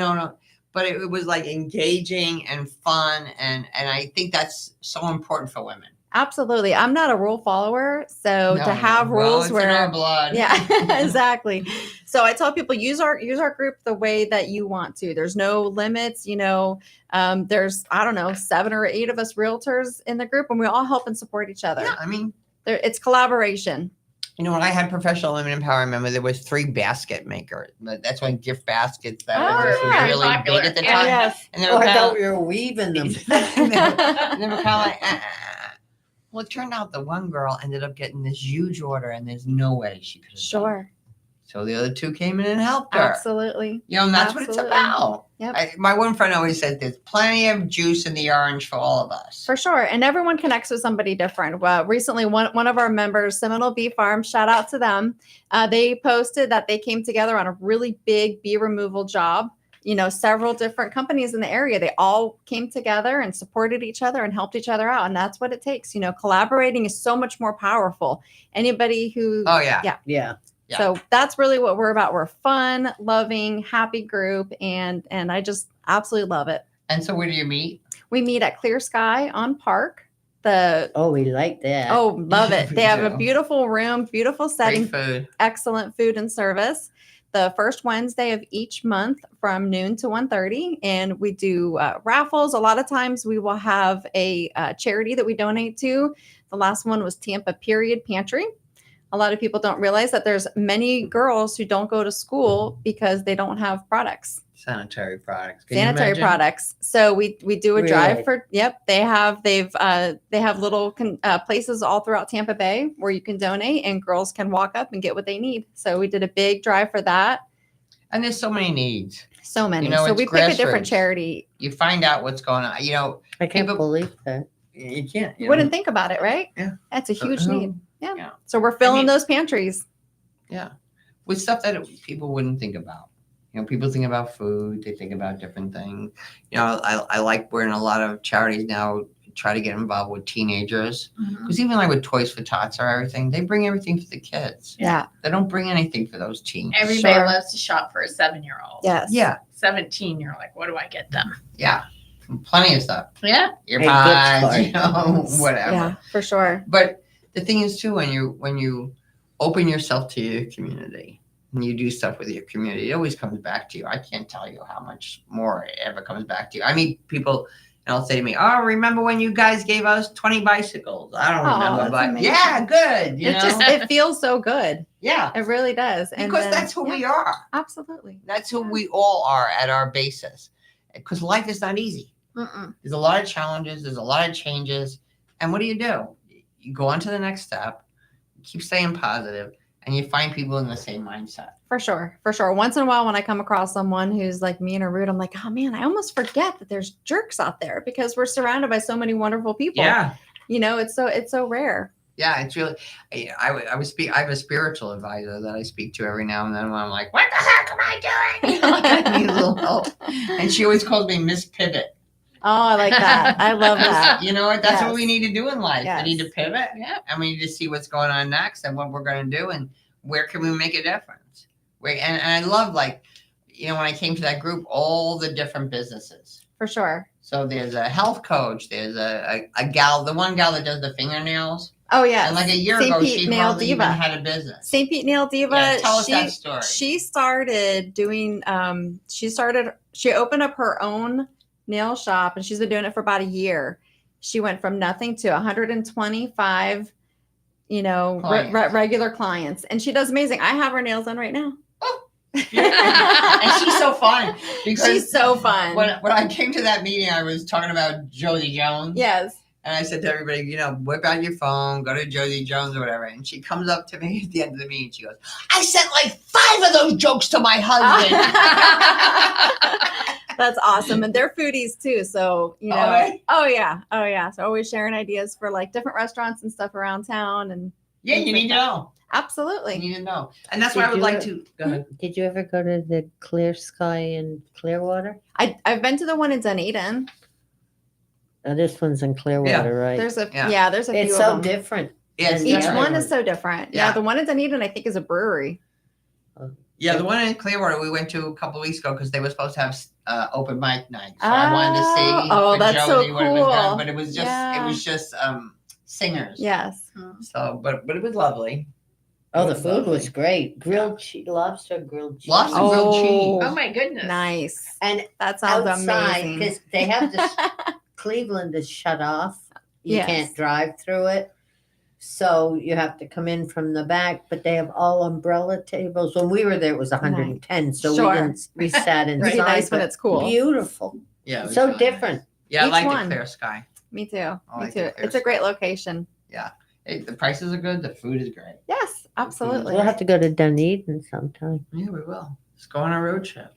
But it was like engaging and fun. And I think that's so important for women. Absolutely. I'm not a rule follower. So to have rules where in our blood. Yeah, exactly. So I tell people use our group the way that you want to. There's no limits. There's, 7 or 8 of us realtors in the group and we all help and support each other. Yeah. I mean, it's collaboration. When I had Professional Women Empowerment, there was 3 basket makers. That's when gift baskets that was really big at the time. Yes. And I thought we were weaving them. they were kind of like, Well, it turned out the one girl ended up getting this huge order, and there's no way she could have done it. So the other 2 came in and helped her. Absolutely. And that's what it's about. Yep. My one friend always said there's plenty of juice in the orange for all of us. For sure. And everyone connects with somebody different. Well, recently, one of our members, Seminole Bee Farm, shout out to them. They posted that they came together on a really big bee removal job. Several different companies in the area, they all came together and supported each other and helped each other out. And that's what it takes. Collaborating is so much more powerful. Anybody who, Yeah. So that's really what we're about. We're a fun, loving, happy group. And I just absolutely love it. And so where do you meet? We meet at Clear Sky on Park. We like that. Oh, love it. They have a beautiful room, beautiful setting, great food, excellent food and service. The first Wednesday of each month from noon to 1:30, and we do raffles. A lot of times we will have a charity that we donate to. The last one was Tampa Period Pantry. A lot of people don't realize that there's many girls who don't go to school because they don't have products. Sanitary products. Sanitary products. So we do a drive for. Yep, they have little places all throughout Tampa Bay where you can donate and girls can walk up and get what they need. So we did a big drive for that. And there's so many needs. So many. So we pick a different charity. You find out what's going on. I can't believe that. You can't. You wouldn't think about it, right? Yeah. That's a huge need. Yeah. So we're filling those pantries. Yeah. With stuff that people wouldn't think about. People think about food. They think about different things. I like we're in a lot of charities now try to get involved with teenagers. Because even like with Toys for Tots or everything, they bring everything for the kids. Yeah. They don't bring anything for those teens. Everybody loves to shop for a 7-year-old. Yes. Yeah. 17, you're like, what do I get them? Yeah. Plenty of stuff. Yeah. Earpods, whatever. Yeah, for sure. But the thing is too, when you open yourself to your community, and you do stuff with your community, it always comes back to you. I can't tell you how much more it ever comes back to you. I meet people and they'll say to me, "Oh, remember when you guys gave us 20 bicycles?" I don't remember, but amazing. Yeah, good. It feels so good. Yeah, it really does. Because that's who we are. Absolutely. That's who we all are at our basis. Because life is not easy. There's a lot of challenges. There's a lot of changes. And what do? you go on to the next step, keep staying positive, and you find people in the same mindset. For sure. Once in a while when I come across someone who's like mean or rude, I'm like, oh man, I almost forget that there's jerks out there because we're surrounded by so many wonderful people. Yeah. It's so rare. Yeah, it's really. I have a spiritual advisor that I speak to every now and then when I'm like, what the heck am I doing? I need a little help. And she always calls me Miss Pivot. Oh, I like that. I love that. You know what? That's what we need to do in life. Yes. We need to pivot. Yeah. And we need to see what's going on next and what we're going to do and where can we make a difference. And I love, like, when I came to that group, all the different businesses. For sure. So there's a health coach. There's a gal, the one gal that does the fingernails. Oh, yeah. And like a year ago, she hardly even had a business. St. Pete Nail Diva. Yeah, tell us that story. She started doing, she opened up her own nail shop and she's been doing it for about a year. She went from nothing to 125, regular clients. And she does amazing. I have her nails done right now. And she's so fun. Because she's so fun. When I came to that meeting, I was talking about Josie Jones. Yes. And I said to everybody, whip out your phone, go to Josie Jones or whatever. And she comes up to me at the end of the meeting. She goes, I sent like 5 of those jokes to my husband. That's awesome. And they're foodies too. So, Oh, yeah. So always sharing ideas for like different restaurants and stuff around town. And yeah, you need to know. Absolutely. You need to know. And that's why I would like to. Go ahead. Did you ever go to the Clear Sky in Clearwater? I've been to the one in Dunedin. Oh, this one's in Clearwater, right? There's a there's a few. It's so different. Each one is so different. Yeah, the one in Dunedin I think is a brewery. Yeah, the one in Clearwater we went to a couple of weeks ago because they were supposed to have open mic night. So I wanted to see. Oh, that's Josie so what it was cool. done, but it was just singers. Yes. So, but it was lovely. Oh, the food was great. Grilled cheese, lobster grilled cheese. Lobster grilled cheese. Oh my goodness. Nice. And that sounds amazing. Because they have this. Cleveland is shut off. You Yes. can't drive through it. So you have to come in from the back, but they have all umbrella tables. When we were there, it was 110. So Sure. we sat inside. Really nice when but it's cool. Beautiful. Yeah. it was So really different. nice. Yeah, I Each like one. the Clear Sky. Me too. I Me like too. the Clear It's a great location. Yeah. The prices are good. The food is great. Yes, absolutely. We'll have to go to Dunedin sometime. Yeah, we will. Let's go on a road trip.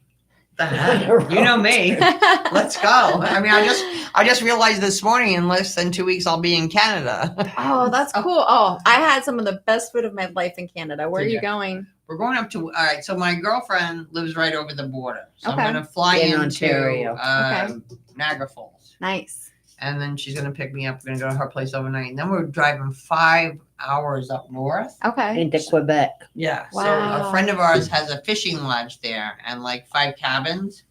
The heck? You know me. Let's go. I mean, I just realized this morning in less than 2 weeks I'll be in Canada. Oh, that's cool. Oh, I had some of the best food of my life in Canada. Where are you going? We're going up to, all right, so my girlfriend lives right over the border. So Okay. I'm going to fly In into Ontario. Niagara Falls. Nice. And then she's going to pick me up. We're going to go to her place overnight. And then we're driving 5 hours up north. Okay. Into Quebec. Yeah. So Wow. a friend of ours has a fishing lodge there and like 5 cabins.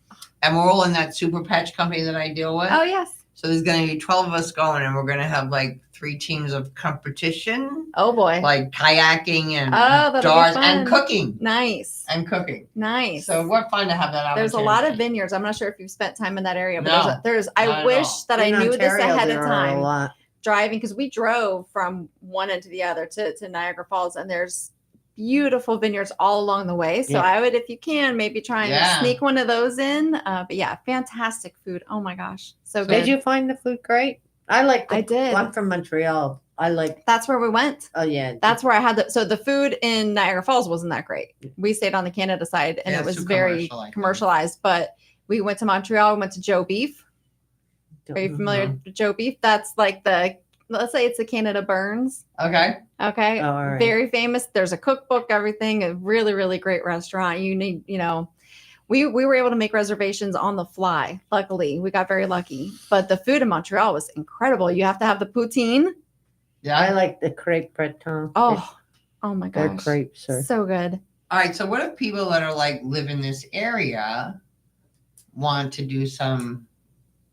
And we're all in that Super Patch company that I deal with. Oh, yes. So there's going to be 12 of us going, and we're going to have like 3 teams of competition, Oh, boy. like kayaking and Oh, that'll be darts and fun. cooking. Nice. And cooking. Nice. So what fun to have that opportunity. There's a lot of vineyards. I'm not sure if you've spent time in that area, but No, there's not I at wish all. that I In knew this Ontario, ahead of there are a time. lot. Driving, because we drove from one end to the other to Niagara Falls, and there's beautiful vineyards all along the way. So Yeah. I would, if you can, maybe try and Yeah. sneak one of those in. But yeah, fantastic food. Oh my gosh, so good. Did you find the food great? I like. I did. I'm from Montreal. I like. That's where we went. Oh yeah. That's where I had the. So the food in Niagara Falls wasn't that great. We stayed on the Canada side, and Yeah, it it's was too very commercial, I think. commercialized. But we went to Montreal. We went to Joe Beef. Are you familiar with Joe Beef? That's like let's say it's the Canada Burns. Okay. Okay. All right. Very famous. There's a cookbook, everything. A really, really great restaurant. You need, we were able to make reservations on the fly. Luckily, we got very lucky. But the food in Montreal was incredible. You have to have the poutine. Yeah. I like the crepe breton. Oh my Their gosh. crepes are. So good. All right. So what if people that are like live in this area want to do some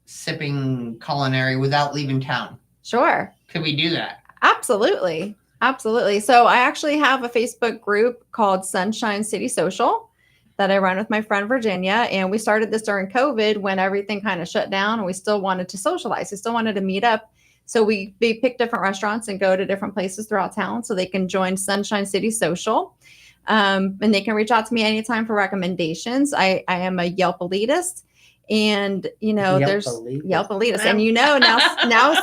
sipping culinary without leaving town? Sure. Could we do that? Absolutely. Absolutely. So I actually have a Facebook group called Sunshine City Social that I run with my friend Virginia. And we started this during COVID when everything kind of shut down and we still wanted to socialize. We still wanted to meet up. So we pick different restaurants and go to different places throughout town so they can join Sunshine City Social. And they can reach out to me anytime for recommendations. I am a Yelp elitist. And there's Yelp Elitist, and now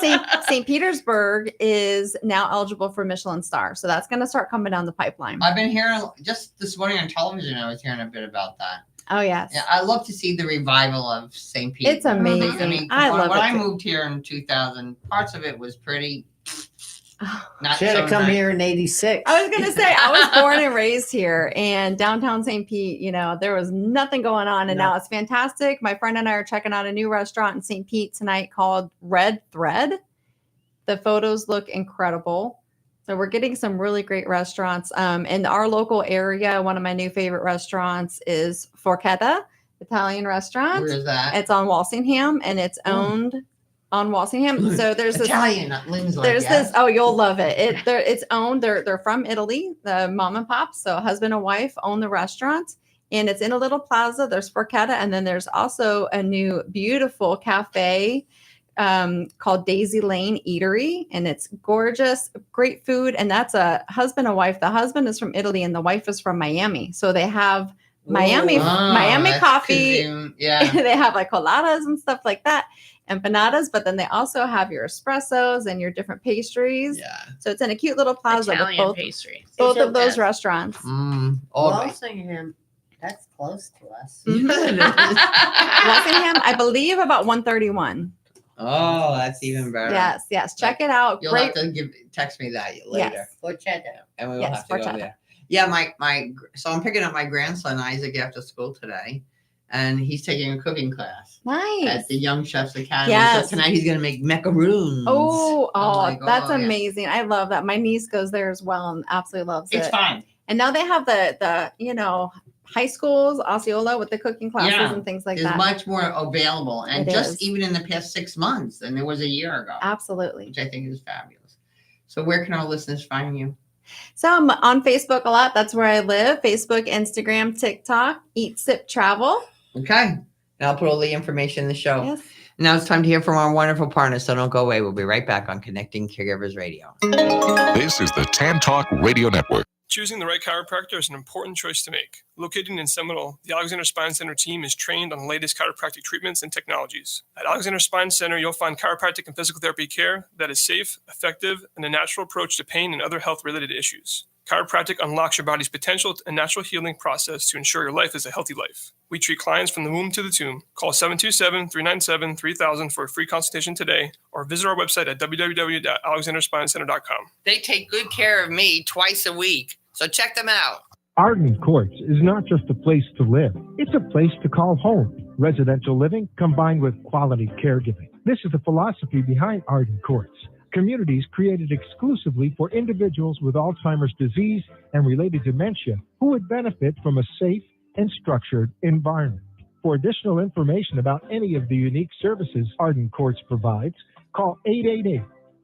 St. Petersburg is now eligible for Michelin star, so that's going to start coming down the pipeline. I've been hearing just this morning on television. I was hearing a bit about that. Oh yes, yeah, I love to see the revival of St. Pete. It's amazing. I mean, when I moved here in 2000, parts of it was pretty. Should have come here in '86. I was gonna say I was born and raised here, and downtown St. Pete, there was nothing going on, and now it's fantastic. My friend and I are checking out a new restaurant in St. Pete tonight called Red Thread. The photos look incredible, so we're getting some really great restaurants. In our local area, one of my new favorite restaurants is Forchetta Italian restaurant. Where is that? It's on Walsingham, and it's owned. On Walsingham, so there's this Italian. This. Oh, you'll love it. It's owned. They're from Italy. The mom and pop, so husband and wife own the restaurant, and it's in a little plaza. There's Forchetta, and then there's also a new beautiful cafe called Daisy Lane Eatery, and it's gorgeous, great food, and that's a husband and wife. The husband is from Italy, and the wife is from Miami, so they have Miami coffee. Yeah, they have like coladas and stuff like that. Empanadas, but then they also have your espressos and your different pastries. Yeah. So it's in a cute little plaza Italian with pastries. both of those restaurants. Walsingham, that's close to us. Walsingham, I believe about 131. Oh, that's even better. Yes. Check it out. You'll have to text me that later. Yes. And we will have to go there. Yeah, so I'm picking up my grandson Isaac after school today. And he's taking a cooking class. Nice. At the Young Chefs Academy. Yes. So tonight he's going to make macaroons. That's amazing. I love that. My niece goes there as well and absolutely loves it. It's fun. And now they have the high schools, Osceola, with the cooking classes and things like that. There's much more available. And even in the past 6 months than there was a year ago. Absolutely. Which I think is fabulous. So where can our listeners find you? So I'm on Facebook a lot. That's where I live. Facebook, Instagram, TikTok, Eat, Sip, Travel. Okay. And I'll put all the information in the show. Yes. Now it's time to hear from our wonderful partners, so don't go away. We'll be right back on Connecting Caregivers Radio. This is the Tan Talk Radio Network. Choosing the right chiropractor is an important choice to make. Located in Seminole, the Alexander Spine Center team is trained on the latest chiropractic treatments and technologies. At Alexander Spine Center, you'll find chiropractic and physical therapy care that is safe, effective, and a natural approach to pain and other health-related issues. Chiropractic unlocks your body's potential and natural healing process to ensure your life is a healthy life. We treat clients from the womb to the tomb. Call 727-397-3000 for a free consultation today, or visit our website at www.alexanderspinecenter.com. They take good care of me twice a week, so check them out. Arden Courts is not just a place to live. It's a place to call home. Residential living combined with quality caregiving. This is the philosophy behind Arden Courts. Communities created exclusively for individuals with Alzheimer's disease and related dementia who would benefit from a safe and structured environment. For additional information about any of the unique services Arden Courts provides, call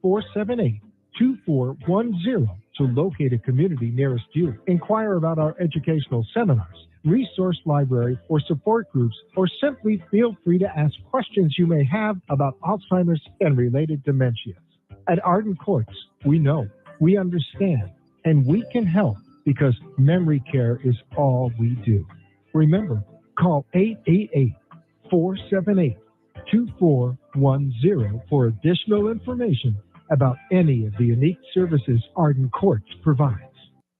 888-478-2410 to locate a community nearest you. Inquire about our educational seminars, resource library, or support groups, or simply feel free to ask questions you may have about Alzheimer's and related dementias. At Arden Courts, we know, we understand, and we can help because memory care is all we do. Remember, call 888-478-2410 for additional information about any of the unique services Arden Courts provides.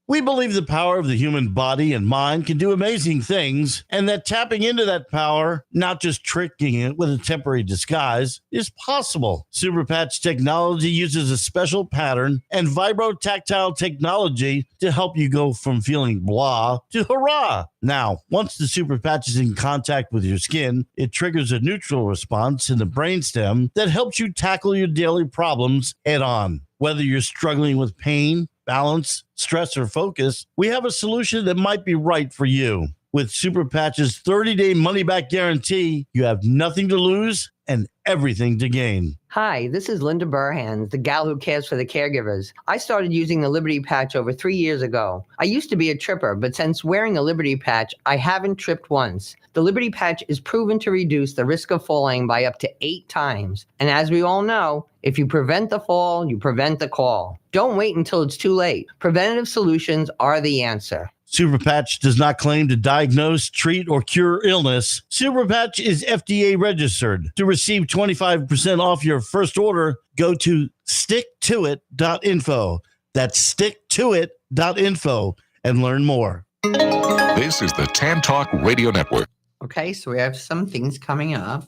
We believe the power of the human body and mind can do amazing things, and that tapping into that power, not just tricking it with a temporary disguise, is possible. Superpatch technology uses a special pattern and vibrotactile technology to help you go from feeling blah to hurrah. Now, once the Superpatch is in contact with your skin, it triggers a neutral response in the brainstem that helps you tackle your daily problems head on. Whether you're struggling with pain, balance, stress, or focus, we have a solution that might be right for you. With Superpatch's 30-day money-back guarantee, you have nothing to lose and everything to gain. Hi, this is Linda Burhans, the gal who cares for the caregivers. I started using the Liberty Patch over 3 years ago. I used to be a tripper, but since wearing a Liberty Patch, I haven't tripped once. The Liberty Patch is proven to reduce the risk of falling by up to 8 times. And as we all know, if you prevent the fall, you prevent the call. Don't wait until it's too late. Preventative solutions are the answer. Super Patch does not claim to diagnose, treat, or cure illness. Super Patch is FDA registered. To receive 25% off your first order, go to sticktoit.info. That's sticktoit.info and learn more. This is the Tan Talk Radio Network. Okay, so we have some things coming up.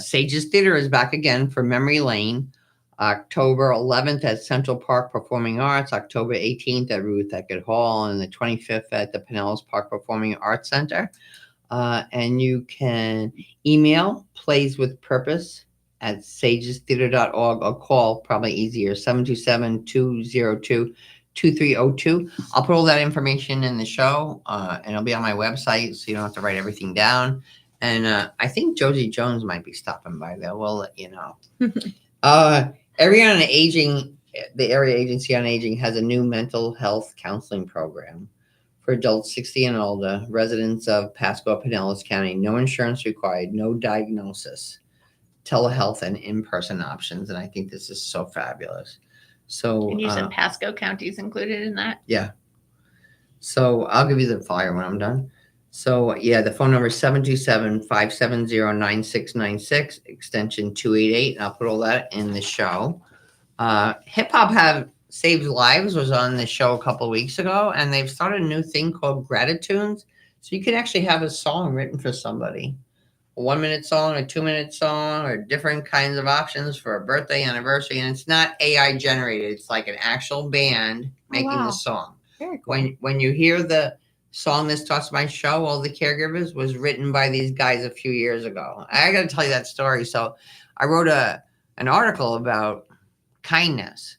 Sage's Theater is back again for Memory Lane. October 11th at Central Park Performing Arts, October 18th at Ruth Eckert Hall, and the 25th at the Pinellas Park Performing Arts Center. And you can email playswithpurpose at sagestheater.org or call, probably easier, 727-202-2302. I'll put all that information in the show, and it'll be on my website, so you don't have to write everything down. And I think Josie Jones might be stopping by there. We'll let you know. Area on Aging, the Area Agency on Aging has a new mental health counseling program for adults 60 and older, residents of Pasco, Pinellas County. No insurance required, no diagnosis, telehealth, and in-person options. And I think this is so fabulous. So, and you said Pasco County is included in that? Yeah. So I'll give you the flyer when I'm done. So, yeah, the phone number is 727-570-9696, extension 288. And I'll put all that in the show. Hip Hop Saves Lives was on the show a couple of weeks ago, and they've started a new thing called Gratitudes. So you can actually have a song written for somebody, a 1-minute song, a 2-minute song, or different kinds of options for a birthday, anniversary. And it's not AI generated. It's like an actual band making the song. Very cool. When you hear the song that starts my show, All the Caregivers, was written by these guys a few years ago. I got to tell you that story. So I wrote an article about kindness,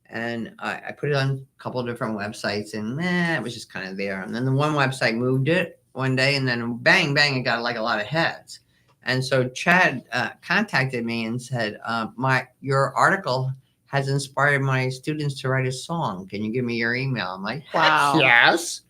and I put it on a couple of different websites, and it was just kind of there. And then the one website moved it one day, and then bang, it got like a lot of heads. And so Chad contacted me and said, your article has inspired my students to write a song. Can you give me your email? I'm like, wow. Yes.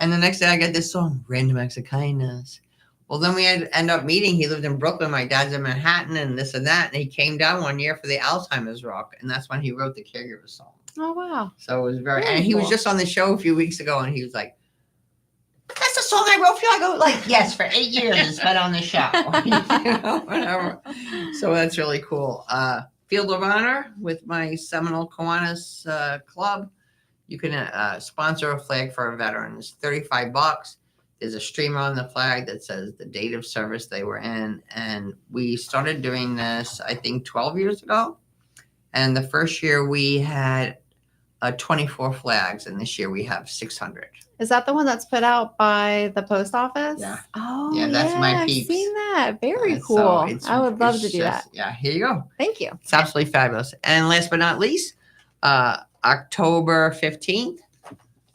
And the next day I got this song, Random Acts of Kindness. Well, then we had end up meeting. He lived in Brooklyn. My dad's in Manhattan and this and that. And he came down one year for the Alzheimer's Rock. And that's when he wrote the Caregivers song. Oh, wow. So it was very and he was just on the show a few weeks ago. And he was like, that's the song I wrote for you. I go, like, yes, for 8 years it's been on the show. Whatever. So that's really cool. Field of Honor with my Seminole Kiwanis Club. You can sponsor a flag for a veteran. It's $35. There's a streamer on the flag that says the date of service they were in. And we started doing this, I think, 12 years ago. And the first year we had 24 flags, and this year we have 600. Is that the one that's put out by the post office? Yeah. Oh, yeah, that's my peeps. I've seen that. Very cool. So I would love to do that. Yeah, here you go. Thank you. It's absolutely fabulous. And last but not least, October 15th,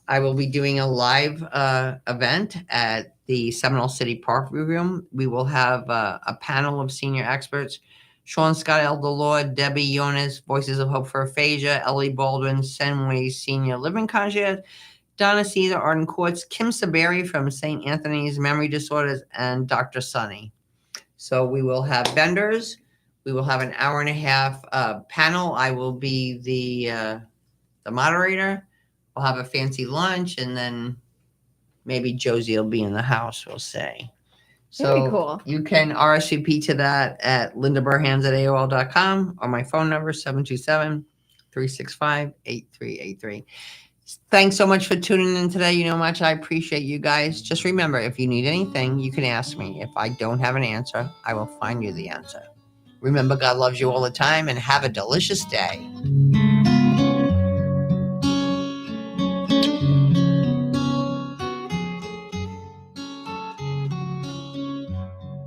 I will be doing a live event at the Seminole City Park Room. We will have a panel of senior experts. Sean Scott Eldelord, Debbie Yonis, Voices of Hope for Aphasia, Ellie Baldwin, Senway Senior Living Concierge, Donna Caesar, Arden Courts, Kim Saberi from St. Anthony's Memory Disorders, and Dr. Sunny. So we will have vendors. We will have an hour and a half panel. I will be the moderator. We'll have a fancy lunch, and then maybe Josie will be in the house, we'll say. So very cool. You can RSVP to that at lindaburhans@aol.com or my phone number, 727-365-8383. Thanks so much for tuning in today. You know how much I appreciate you guys. Just remember, if you need anything, you can ask me. If I don't have an answer, I will find you the answer. Remember, God loves you all the time, and have a delicious day.